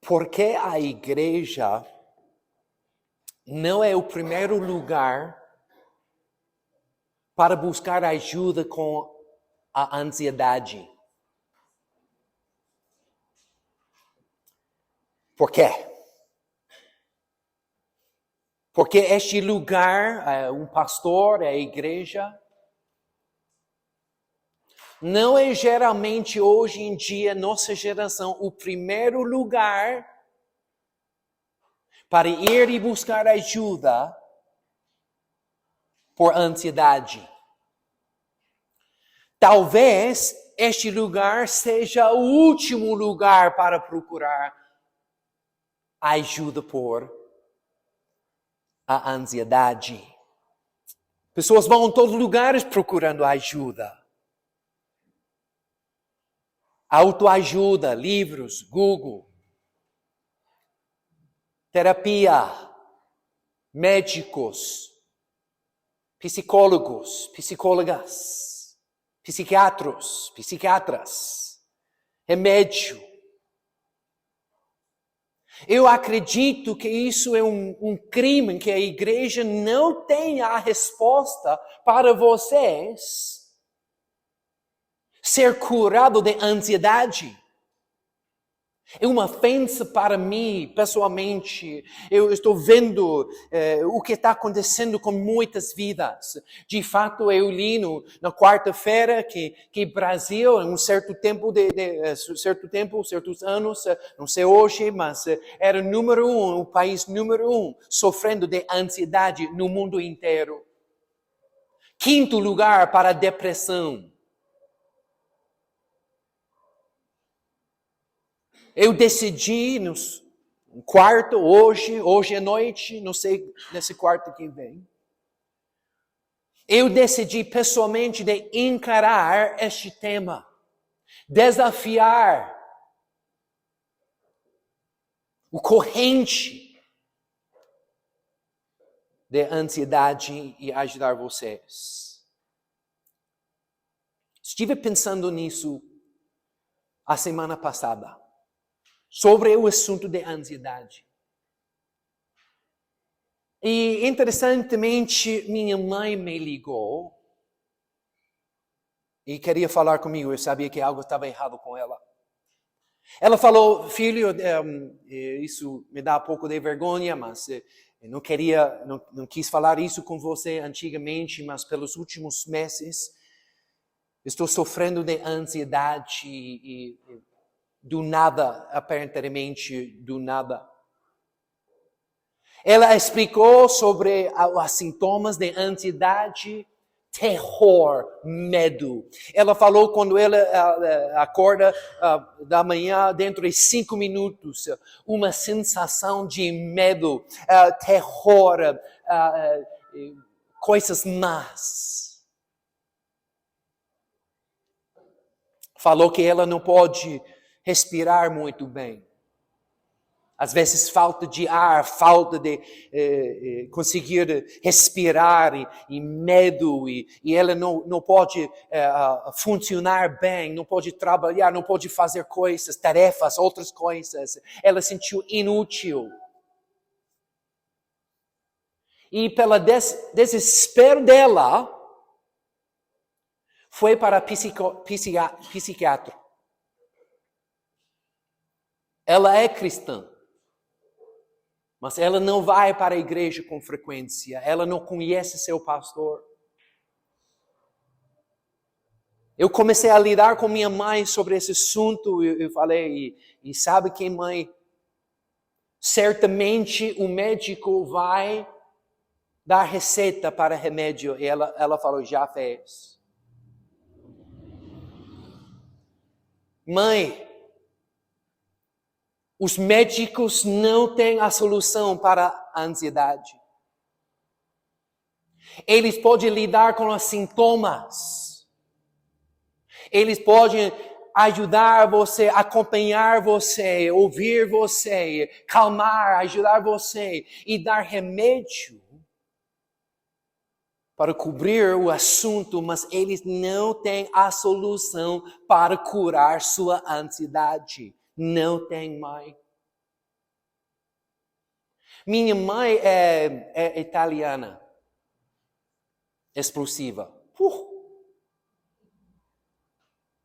Porque a igreja não é o primeiro lugar para buscar ajuda com a ansiedade. Por quê? Porque este lugar, um pastor, a igreja, não é geralmente hoje em dia, nossa geração, o primeiro lugar para ir e buscar ajuda por ansiedade. Talvez este lugar seja o último lugar para procurar ajuda por a ansiedade. Pessoas vão em todos os lugares procurando ajuda. Autoajuda, livros, Google, terapia, médicos, psicólogos, psicólogas, psiquiatras, remédio. Eu acredito que isso é um crime, que a igreja não tem a resposta para vocês ser curado de ansiedade. É uma ofensa para mim, pessoalmente. Eu estou vendo o que está acontecendo com muitas vidas. De fato, eu li na quarta-feira que Brasil, em um certo tempo, certos anos, não sei hoje, mas era o país número 1, sofrendo de ansiedade no mundo inteiro. 5º lugar para a depressão. Eu decidi no quarto, hoje à noite, não sei, nesse quarto que vem. Eu decidi pessoalmente de encarar este tema. Desafiar o corrente de ansiedade e ajudar vocês. Estive pensando nisso a semana passada. Sobre o assunto de ansiedade. E, interessantemente, minha mãe me ligou e queria falar comigo. Eu sabia que algo estava errado com ela. Ela falou, filho, isso me dá um pouco de vergonha, mas eu não quis falar isso com você antigamente, mas pelos últimos meses estou sofrendo de ansiedade e do nada, aparentemente do nada. Ela explicou sobre os sintomas de ansiedade, terror, medo. Ela falou quando ela acorda da manhã, dentro de 5 minutos, uma sensação de medo, terror, coisas más. Falou que ela não pode respirar muito bem. Às vezes falta de ar, falta de conseguir respirar e medo. E ela não pode funcionar bem, não pode trabalhar, não pode fazer coisas, tarefas, outras coisas. Ela se sentiu inútil. E pelo desespero dela, foi para psiquiatra. Ela é cristã, mas ela não vai para a igreja com frequência. Ela não conhece seu pastor. Eu comecei a lidar com minha mãe sobre esse assunto. Eu falei, e sabe que, mãe? Certamente o médico vai dar receita para remédio. E ela falou, já fez. Mãe, os médicos não têm a solução para a ansiedade. Eles podem lidar com os sintomas. Eles podem ajudar você, acompanhar você, ouvir você, calmar, ajudar você e dar remédio para cobrir o assunto, mas eles não têm a solução para curar sua ansiedade. Não tem, mãe. Minha mãe é italiana, explosiva.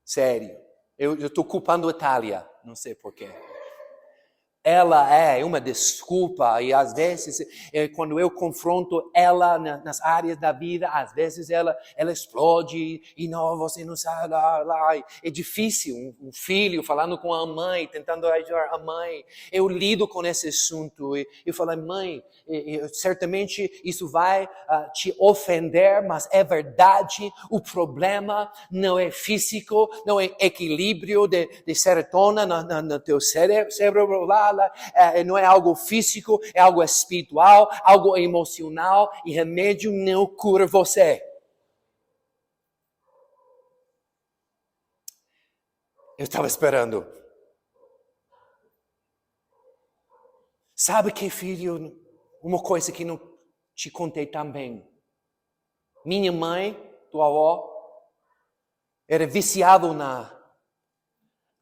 Sério, eu estou culpando a Itália, não sei porquê. Ela é uma desculpa e às vezes, quando eu confronto ela nas áreas da vida, às vezes ela explode e não, você não sabe lá. É difícil, um filho falando com a mãe, tentando ajudar a mãe. Eu lido com esse assunto e eu falo, mãe, certamente isso vai te ofender, mas é verdade, o problema não é físico, não é equilíbrio de serotonina no teu cérebro lá, não é algo físico, é algo espiritual, algo emocional, e remédio não cura você. Eu estava esperando. Sabe que, filho, uma coisa que não te contei também. Minha mãe, tua avó, era viciado na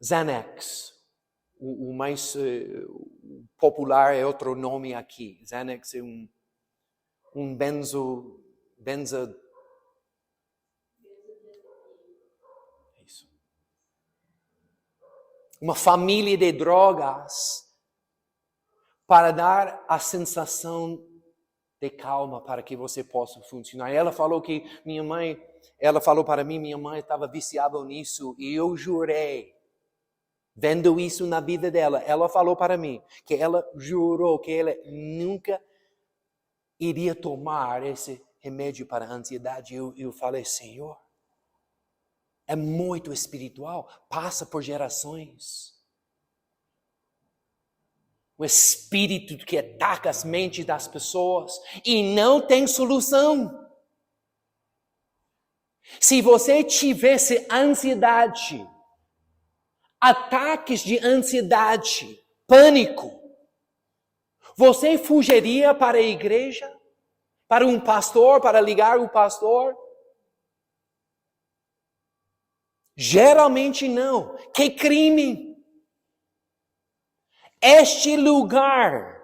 Xanax. O mais popular é outro nome aqui. Xanax é um benzo. Isso. Uma família de drogas para dar a sensação de calma para que você possa funcionar. Ela falou que ela falou para mim, minha mãe estava viciada nisso e eu jurei. Vendo isso na vida dela, ela falou para mim que ela jurou que ela nunca iria tomar esse remédio para a ansiedade. Eu falei, Senhor, é muito espiritual, passa por gerações. O espírito que ataca as mentes das pessoas e não tem solução. Se você tivesse ansiedade, ataques de ansiedade, pânico, você fugiria para a igreja? Para um pastor? Para ligar o pastor? Geralmente não. Que crime! Este lugar,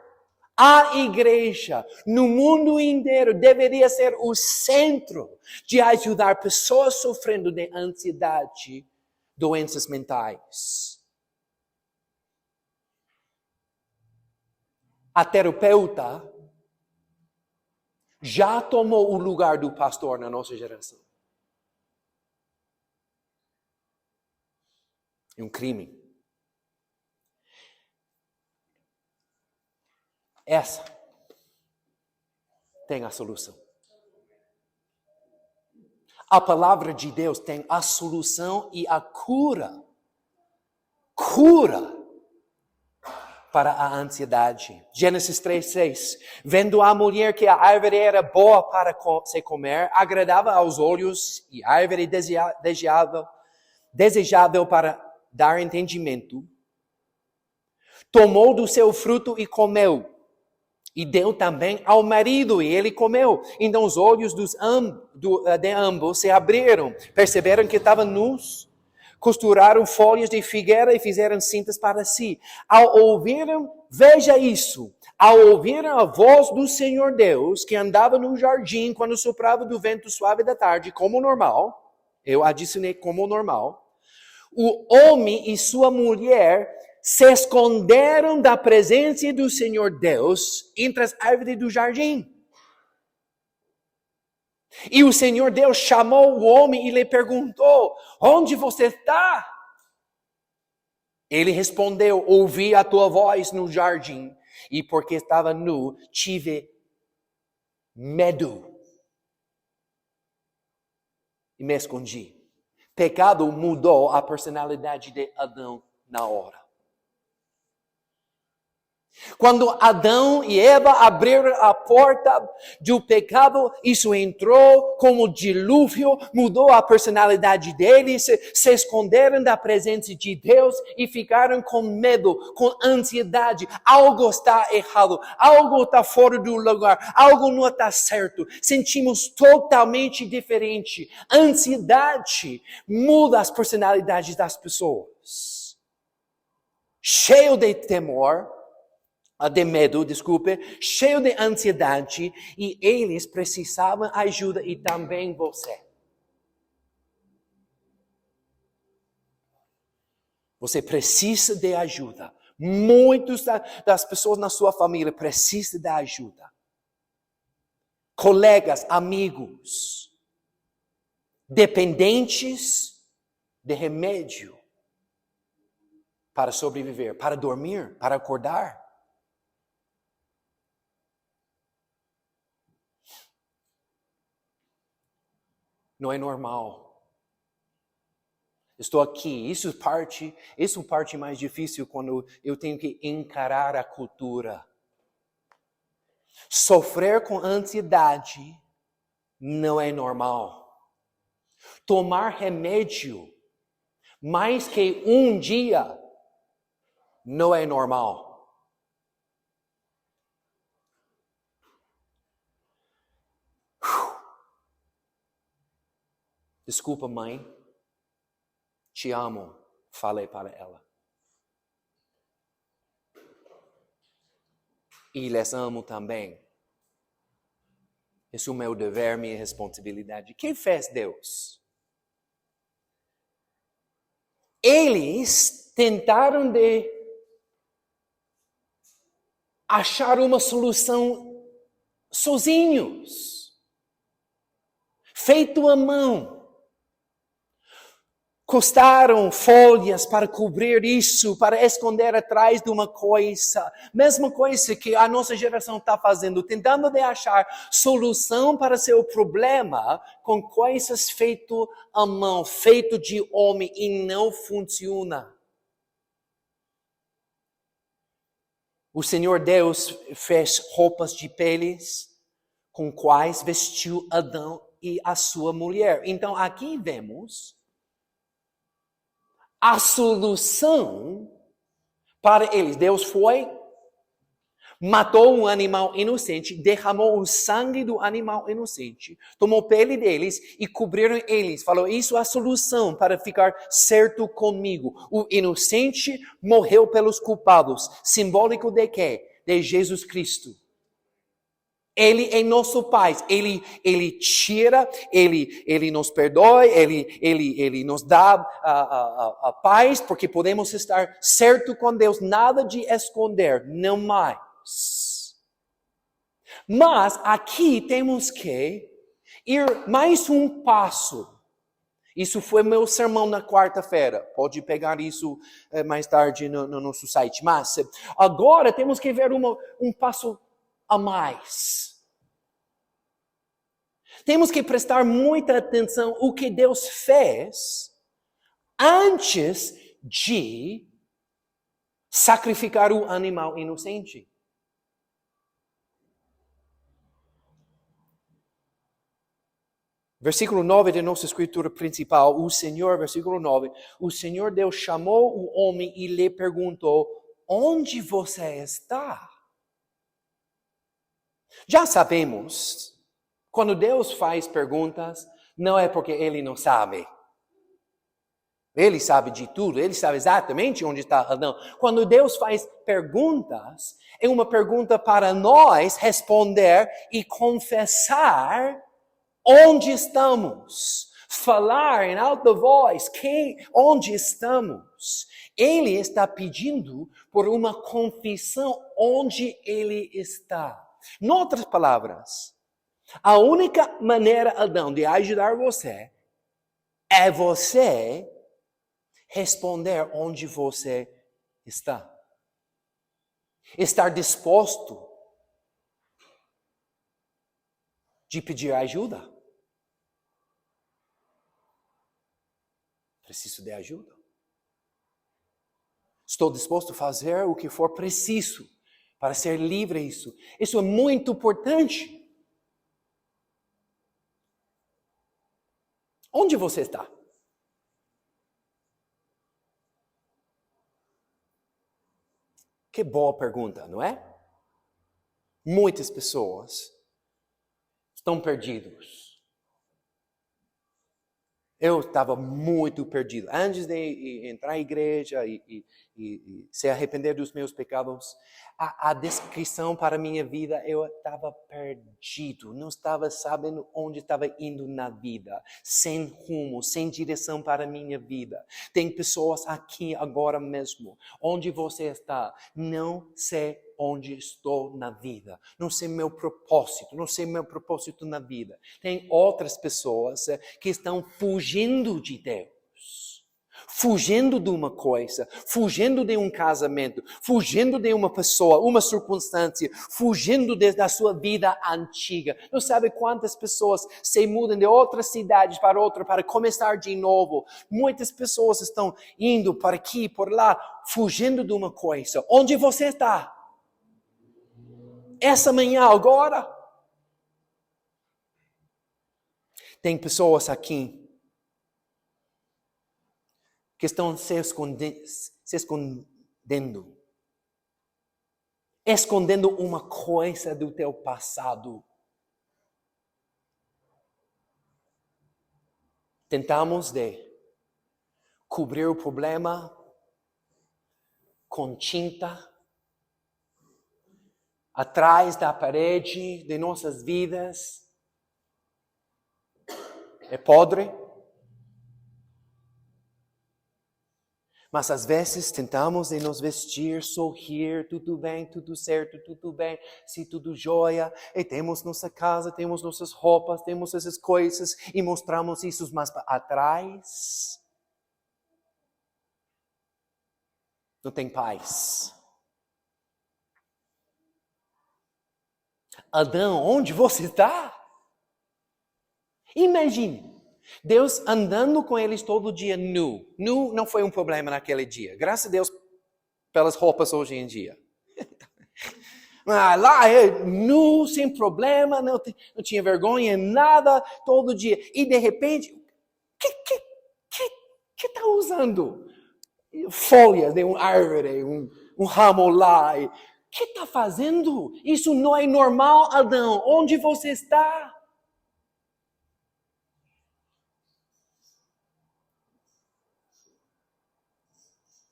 a igreja, no mundo inteiro, deveria ser o centro de ajudar pessoas sofrendo de ansiedade, doenças mentais. A terapeuta já tomou o lugar do pastor na nossa geração. É um crime. Essa tem a solução. A palavra de Deus tem a solução e a cura. Cura para a ansiedade. Gênesis 3:6. Vendo a mulher que a árvore era boa para se comer, agradava aos olhos e árvore desejável para dar entendimento, tomou do seu fruto e comeu. E deu também ao marido, e ele comeu. Então os olhos de ambos se abriram, perceberam que estavam nus, costuraram folhas de figueira e fizeram cintas para si. Ao ouvirem, veja isso, ao ouvirem a voz do Senhor Deus, que andava no jardim quando soprava do vento suave da tarde, como normal, eu adicionei como normal, o homem e sua mulher se esconderam da presença do Senhor Deus entre as árvores do jardim. E o Senhor Deus chamou o homem e lhe perguntou, onde você está? Ele respondeu, ouvi a tua voz no jardim, e porque estava nu, tive medo. E me escondi. Pecado mudou a personalidade de Adão na hora. Quando Adão e Eva abriram a porta do pecado, isso entrou como dilúvio, mudou a personalidade deles, se esconderam da presença de Deus e ficaram com medo, com ansiedade. Algo está errado, algo está fora do lugar, algo não está certo. Sentimos totalmente diferente. Ansiedade muda as personalidades das pessoas. Cheio de temor, de medo, desculpe, cheio de ansiedade, e eles precisavam ajuda e também você. Você precisa de ajuda. Muitas das pessoas na sua família precisam de ajuda. Colegas, amigos, dependentes de remédio para sobreviver, para dormir, para acordar. Não é normal. Estou aqui, isso é parte mais difícil quando eu tenho que encarar a cultura. Sofrer com ansiedade não é normal. Tomar remédio mais que um dia não é normal. Desculpa, mãe. Te amo, falei para ela. E lhes amo também. Esse é o meu dever, minha responsabilidade. Quem fez Deus? Eles tentaram de achar uma solução sozinhos. Feito à mão. Custaram folhas para cobrir isso, para esconder atrás de uma coisa. Mesma coisa que a nossa geração está fazendo, tentando de achar solução para seu problema com coisas feitas à mão, feito de homem, e não funciona. O Senhor Deus fez roupas de peles com quais vestiu Adão e a sua mulher. Então aqui vemos a solução para eles. Deus foi, matou um animal inocente, derramou o sangue do animal inocente, tomou pele deles e cobriram eles. Falou, isso é a solução para ficar certo comigo. O inocente morreu pelos culpados. Simbólico de quê? De Jesus Cristo. Ele é nosso Pai, Ele tira, Ele nos perdoa, Ele nos dá a paz, porque podemos estar certo com Deus, nada de esconder, não mais. Mas aqui temos que ir mais um passo. Isso foi meu sermão na quarta-feira, pode pegar isso mais tarde no nosso site. Mas agora temos que ver um passo a mais. Temos que prestar muita atenção o que Deus fez antes de sacrificar o animal inocente. Versículo 9 da nossa escritura principal, versículo 9, o Senhor Deus chamou o homem e lhe perguntou, onde você está? Já sabemos, quando Deus faz perguntas, não é porque Ele não sabe. Ele sabe de tudo, Ele sabe exatamente onde está Adão. Quando Deus faz perguntas, é uma pergunta para nós responder e confessar onde estamos. Falar em alta voz, onde estamos. Ele está pedindo por uma confissão onde Ele está. Em outras palavras, a única maneira, Adão, de ajudar você é você responder onde você está. Estar disposto de pedir ajuda. Preciso de ajuda. Estou disposto a fazer o que for preciso para ser livre disso. Isso é muito importante. Onde você está? Que boa pergunta, não é? Muitas pessoas estão perdidos. Eu estava muito perdido. Antes de entrar na igreja e se arrepender dos meus pecados, a descrição para a minha vida, eu estava perdido. Não estava sabendo onde estava indo na vida. Sem rumo, sem direção para a minha vida. Tem pessoas aqui agora mesmo. Onde você está? Não sei onde estou na vida. Não sei meu propósito. Não sei meu propósito na vida. Tem outras pessoas que estão fugindo de Deus. Fugindo de uma coisa, fugindo de um casamento, fugindo de uma pessoa, uma circunstância, fugindo da sua vida antiga. Não sabe quantas pessoas se mudam de outras cidades para outra para começar de novo. Muitas pessoas estão indo para aqui, por lá, fugindo de uma coisa. Onde você está? Essa manhã, agora? Tem pessoas aqui que estão se escondendo. Escondendo uma coisa do teu passado. Tentamos de cobrir o problema com tinta, atrás da parede de nossas vidas. É podre. Mas às vezes tentamos de nos vestir, sorrir, tudo bem, tudo certo, tudo bem, se tudo jóia, e temos nossa casa, temos nossas roupas, temos essas coisas, e mostramos isso, mas atrás não tem paz. Adão, onde você está? Imagine. Deus andando com eles todo dia nu. Nu não foi um problema naquele dia. Graças a Deus pelas roupas hoje em dia. Lá nu, sem problema, não tinha vergonha, nada, todo dia. E de repente, que está usando? Folhas de uma árvore, um ramo lá. O que está fazendo? Isso não é normal, Adão. Onde você está?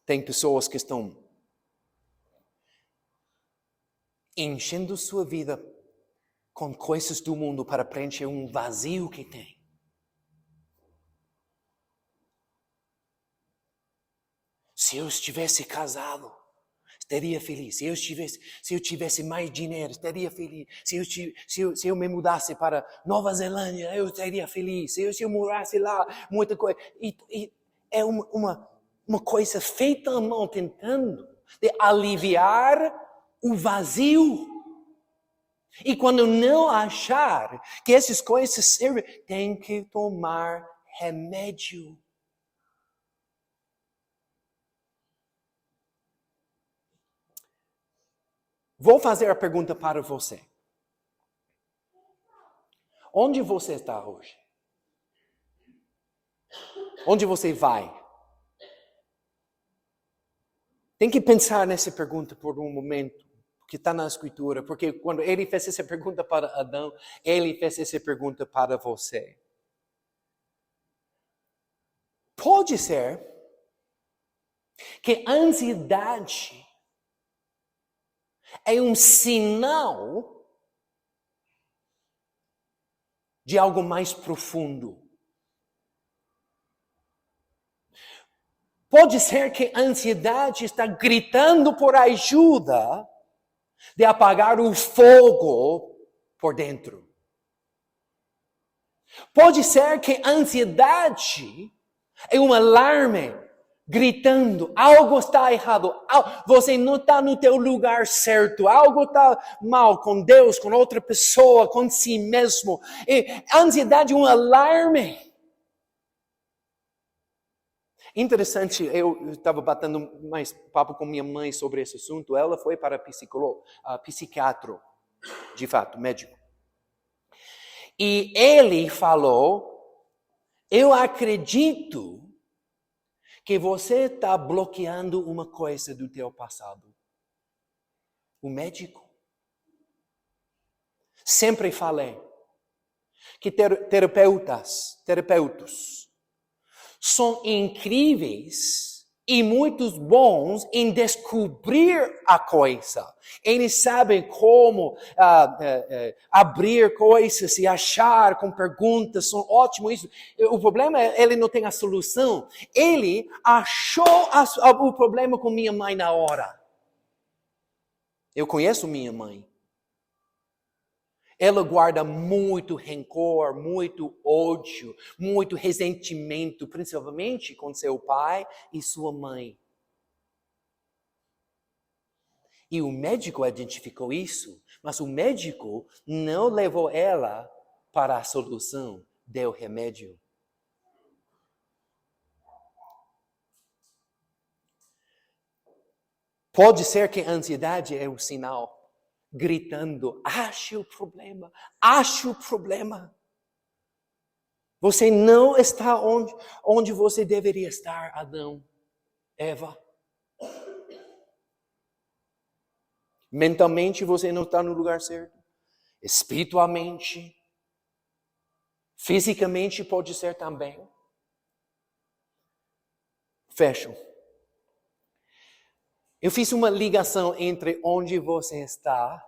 Tem pessoas que estão enchendo sua vida com coisas do mundo para preencher um vazio que tem. Se eu estivesse casado, estaria feliz. Se eu tivesse mais dinheiro, estaria feliz. Se eu me mudasse para Nova Zelândia, eu estaria feliz. Se eu morasse lá, muita coisa. E é uma coisa feita à mão, tentando de aliviar o vazio. E quando não achar que essas coisas servem, tem que tomar remédio. Vou fazer a pergunta para você. Onde você está hoje? Onde você vai? Tem que pensar nessa pergunta por um momento, que está na Escritura, porque quando ele fez essa pergunta para Adão, ele fez essa pergunta para você. Pode ser que a ansiedade é um sinal de algo mais profundo. Pode ser que a ansiedade está gritando por ajuda de apagar o fogo por dentro. Pode ser que a ansiedade é um alarme gritando, algo está errado, você não está no teu lugar certo, algo está mal com Deus, com outra pessoa, com si mesmo. E a ansiedade é um alarme. Interessante, eu estava batendo mais papo com minha mãe sobre esse assunto. Ela foi para psiquiatra, de fato, médico. E ele falou, eu acredito que você está bloqueando uma coisa do teu passado. O médico. Sempre falei que terapeutas, são incríveis e muito bons em descobrir a coisa. Eles sabem como abrir coisas e achar com perguntas, são ótimos. Isso. O problema é ele não tem a solução. Ele achou o problema com minha mãe na hora. Eu conheço minha mãe. Ela guarda muito rancor, muito ódio, muito ressentimento, principalmente com seu pai e sua mãe. E o médico identificou isso, mas o médico não levou ela para a solução, deu remédio. Pode ser que a ansiedade é um sinal. Gritando, ache o problema. Você não está onde você deveria estar, Adão, Eva. Mentalmente você não está no lugar certo. Espiritualmente, fisicamente pode ser também. Fecho. Eu fiz uma ligação entre onde você está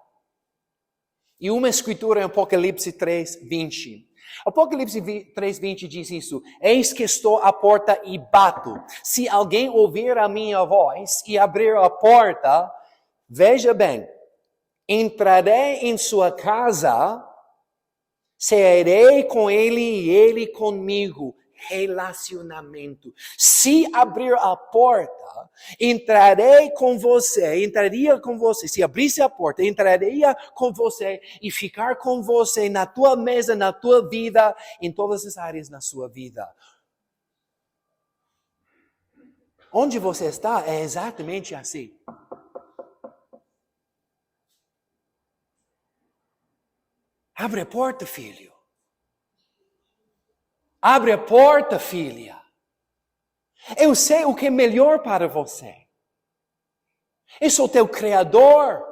e uma escritura em Apocalipse 3:20. Apocalipse 3:20 diz isso: eis que estou à porta e bato. Se alguém ouvir a minha voz e abrir a porta, veja bem, entrarei em sua casa, cearei com ele e ele comigo. Relacionamento. Se abrir a porta, entraria com você. Se abrisse a porta, entraria com você e ficar com você na tua mesa, na tua vida, em todas as áreas na sua vida. Onde você está é exatamente assim. Abre a porta, filho. Abre a porta, filha. Eu sei o que é melhor para você. Eu sou teu Criador.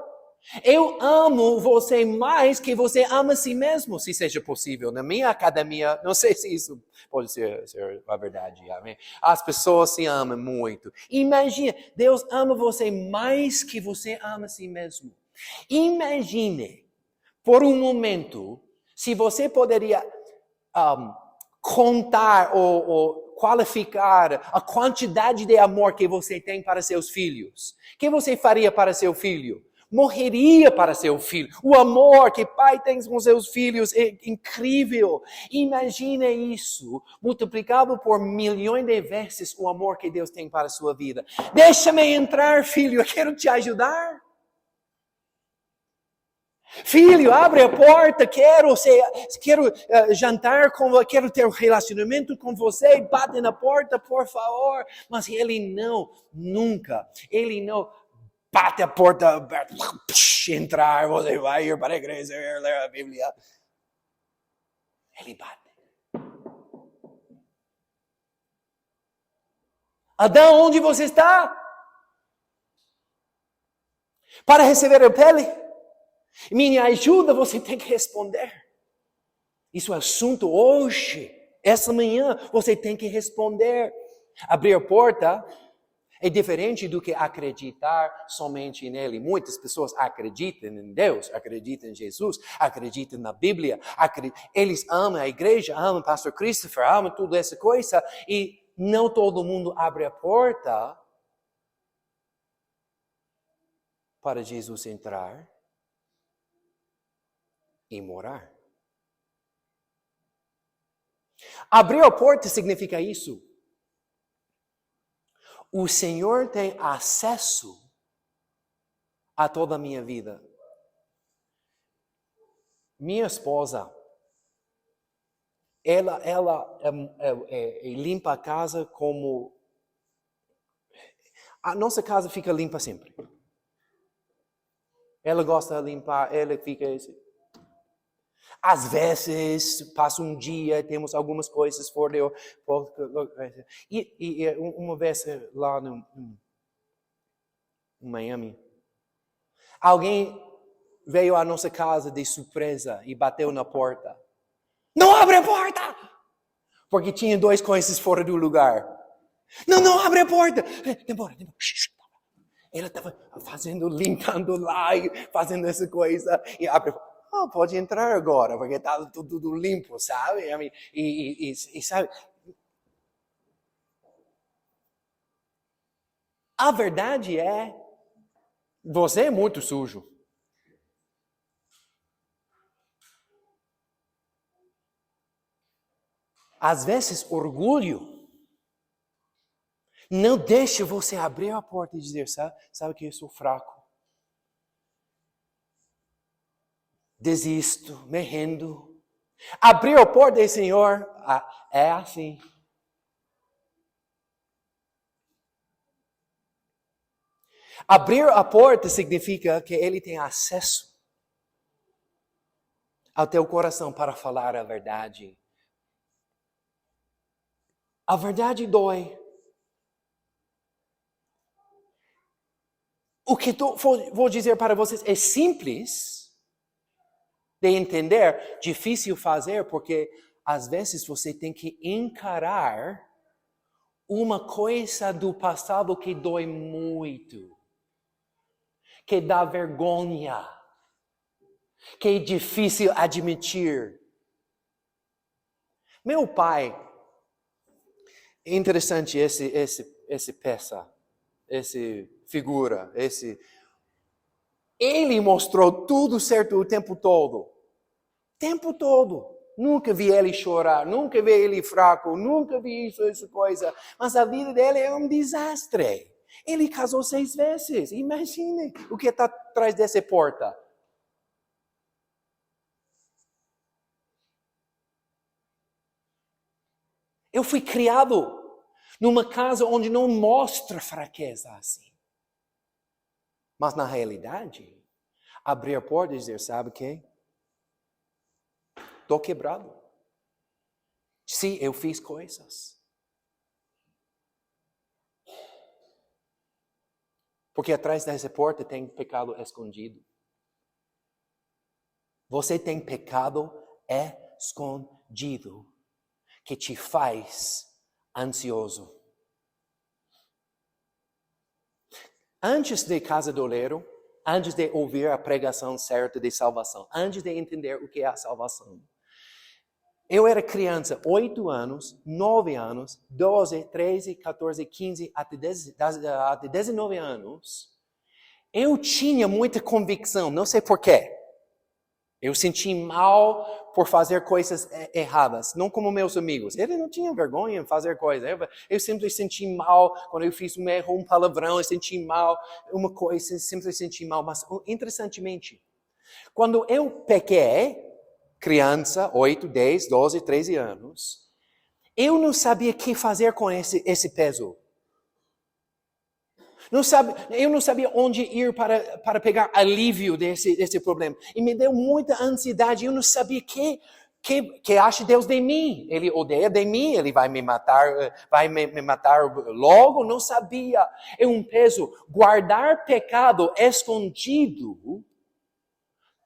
Eu amo você mais que você ama a si mesmo, se seja possível. Na minha academia, não sei se isso pode ser a verdade. Amém? As pessoas se amam muito. Imagina, Deus ama você mais que você ama a si mesmo. Imagine, por um momento, se você poderia contar ou qualificar a quantidade de amor que você tem para seus filhos. O que você faria para seu filho? Morreria para seu filho. O amor que pai tem com seus filhos é incrível. Imagine isso, multiplicado por milhões de vezes o amor que Deus tem para a sua vida. Deixa-me entrar, filho, eu quero te ajudar. Filho, abre a porta, quero jantar com você, quero ter um relacionamento com você, bate na porta, por favor. Mas ele não, nunca, ele não bate a porta aberta, entrar, você vai ir para a igreja, ler a Bíblia. Ele bate. Adão, onde você está? Para receber a pele? Minha ajuda, você tem que responder. Isso é assunto hoje. Essa manhã, você tem que responder. Abrir a porta é diferente do que acreditar somente nele. Muitas pessoas acreditam em Deus, acreditam em Jesus, acreditam na Bíblia. Eles amam a igreja, amam o pastor Christopher, amam tudo essa coisa. E não todo mundo abre a porta para Jesus entrar e morar. Abrir a porta significa isso. O Senhor tem acesso a toda a minha vida. Minha esposa, ela limpa a casa como... A nossa casa fica limpa sempre. Ela gosta de limpar, ela fica... Às vezes, passa um dia, temos algumas coisas fora. E uma vez lá no Miami, alguém veio à nossa casa de surpresa e bateu na porta. Não abre a porta! Porque tinha 2 coisas fora do lugar. Não, abre a porta. Demora. Ela estava limpando lá, fazendo essa coisa. E abre a porta. Pode entrar agora, porque está tudo limpo, sabe? E sabe? A verdade é, você é muito sujo. Às vezes, orgulho não deixa você abrir a porta e dizer, sabe que eu sou fraco. Desisto, me rendo. Abrir a porta e Senhor, é assim. Abrir a porta significa que Ele tem acesso ao teu coração para falar a verdade. A verdade dói. O que vou dizer para vocês é simples de entender, difícil fazer, porque às vezes você tem que encarar uma coisa do passado que dói muito, que dá vergonha, que é difícil admitir. Meu pai, é interessante esse peça, esse figura, ele mostrou tudo certo o tempo todo. Tempo todo. Nunca vi ele chorar, nunca vi ele fraco, nunca vi essa coisa. Mas a vida dele é um desastre. Ele casou 6 vezes. Imagine o que está atrás dessa porta. Eu fui criado numa casa onde não mostra fraqueza assim. Mas na realidade, abrir a porta e dizer, sabe o quê? Estou quebrado. Sim, eu fiz coisas. Porque atrás dessa porta tem pecado escondido. Você tem pecado escondido que te faz ansioso. Antes de Casa do Oleiro, antes de ouvir a pregação certa de salvação, antes de entender o que é a salvação, eu era criança, 8 anos, 9 anos, 12, 13, 14, 15, até 19 anos. Eu tinha muita convicção, não sei porquê. Eu senti mal por fazer coisas erradas, não como meus amigos. Eles não tinham vergonha de fazer coisas. Eu sempre senti mal quando eu fiz um erro, um palavrão, eu senti mal, uma coisa, sempre senti mal. Mas, interessantemente, quando eu pequei, criança, 8, 10, 12, 13 anos, eu não sabia o que fazer com esse peso. Eu não sabia onde ir para pegar alívio desse problema. E me deu muita ansiedade. Eu não sabia que acha Deus de mim. Ele odeia de mim, ele vai me matar logo. Não sabia. É um peso. Guardar pecado escondido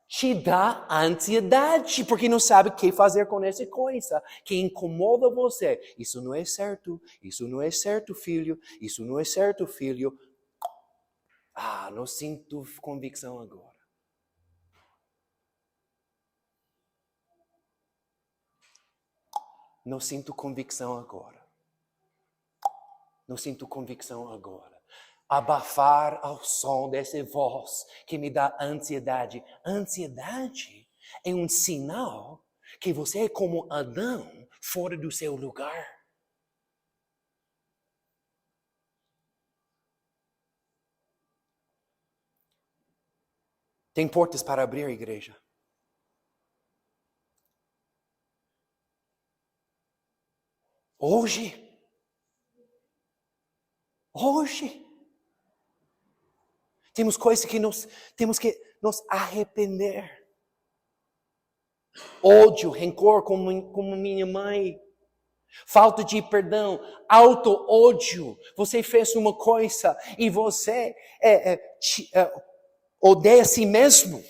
te dá ansiedade, porque não sabe o que fazer com essa coisa que incomoda você. Isso não é certo, filho. Isso não é certo, filho. Não sinto convicção agora. Não sinto convicção agora. Não sinto convicção agora. Abafar ao som dessa voz que me dá ansiedade. Ansiedade é um sinal que você é como Adão fora do seu lugar. Tem portas para abrir a igreja. Hoje. Temos coisas que temos que nos arrepender. Ódio, rancor como minha mãe. Falta de perdão, auto-ódio. Você fez uma coisa e você odeia a si mesmo.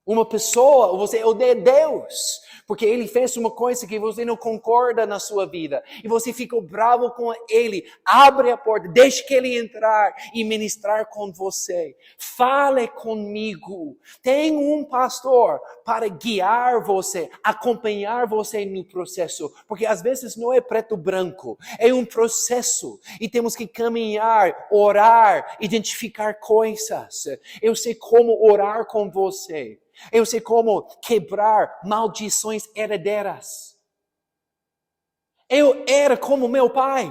Uma pessoa, você odeia Deus. porque ele fez uma coisa que você não concorda na sua vida, e você ficou bravo com ele. Abre a porta, deixe que ele entrar e ministrar com você. Fale comigo. Tem um pastor para guiar você, acompanhar você no processo, porque às vezes não é preto branco, é um processo, e temos que caminhar, orar, identificar coisas. Eu sei como orar com você. Eu sei como quebrar maldições heredeiras. Eu era como meu pai.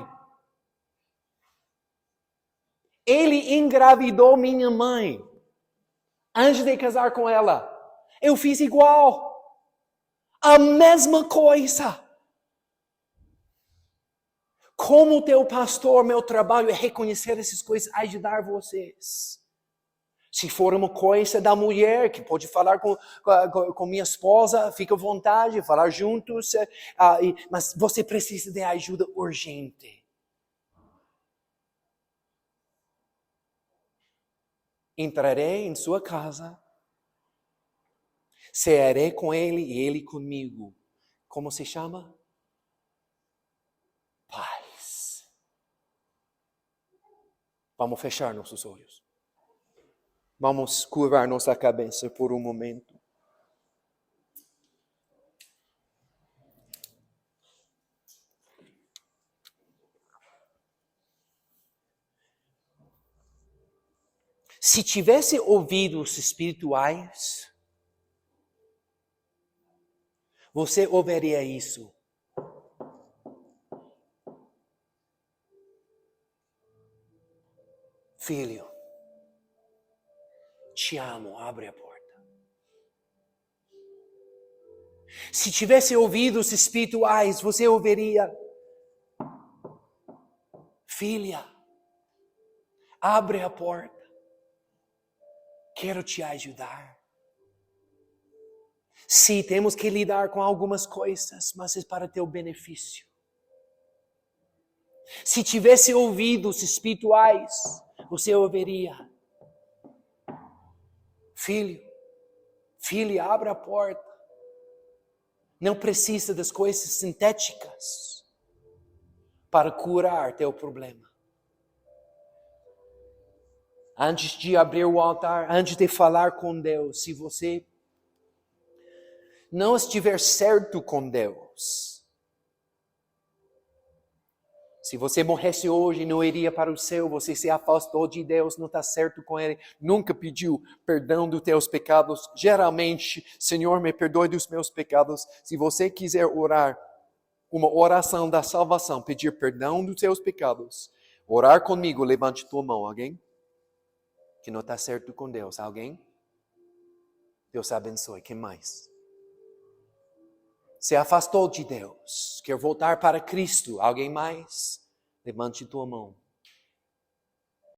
Ele engravidou minha mãe antes de casar com ela. Eu fiz igual. A mesma coisa. Como teu pastor, meu trabalho é reconhecer essas coisas, ajudar vocês. Se for uma coisa da mulher, que pode falar com minha esposa, fica à vontade, falar juntos, mas você precisa de ajuda urgente. Entrarei em sua casa, cearei com ele e ele comigo. Como se chama? Paz. Vamos fechar nossos olhos. Vamos curvar nossa cabeça por um momento. Se tivesse ouvidos espirituais, você ouviria isso. Filho, te amo, abre a porta. Se tivesse ouvidos espirituais, você ouviria: filha, abre a porta. Quero te ajudar. Sim, temos que lidar com algumas coisas, mas é para teu benefício. Se tivesse ouvidos espirituais, você ouviria: filho, filha, abra a porta. Não precisa das coisas sintéticas para curar teu problema. Antes de abrir o altar, antes de falar com Deus, se você não estiver certo com Deus, se você morresse hoje e não iria para o céu, você se afastou de Deus, não está certo com Ele, nunca pediu perdão dos teus pecados. Geralmente, Senhor, me perdoe dos meus pecados. Se você quiser orar uma oração da salvação, pedir perdão dos seus pecados, orar comigo, levante tua mão. Alguém que não está certo com Deus? Alguém? Deus abençoe. Quem mais? Se afastou de Deus, quer voltar para Cristo. Alguém mais? Levante tua mão.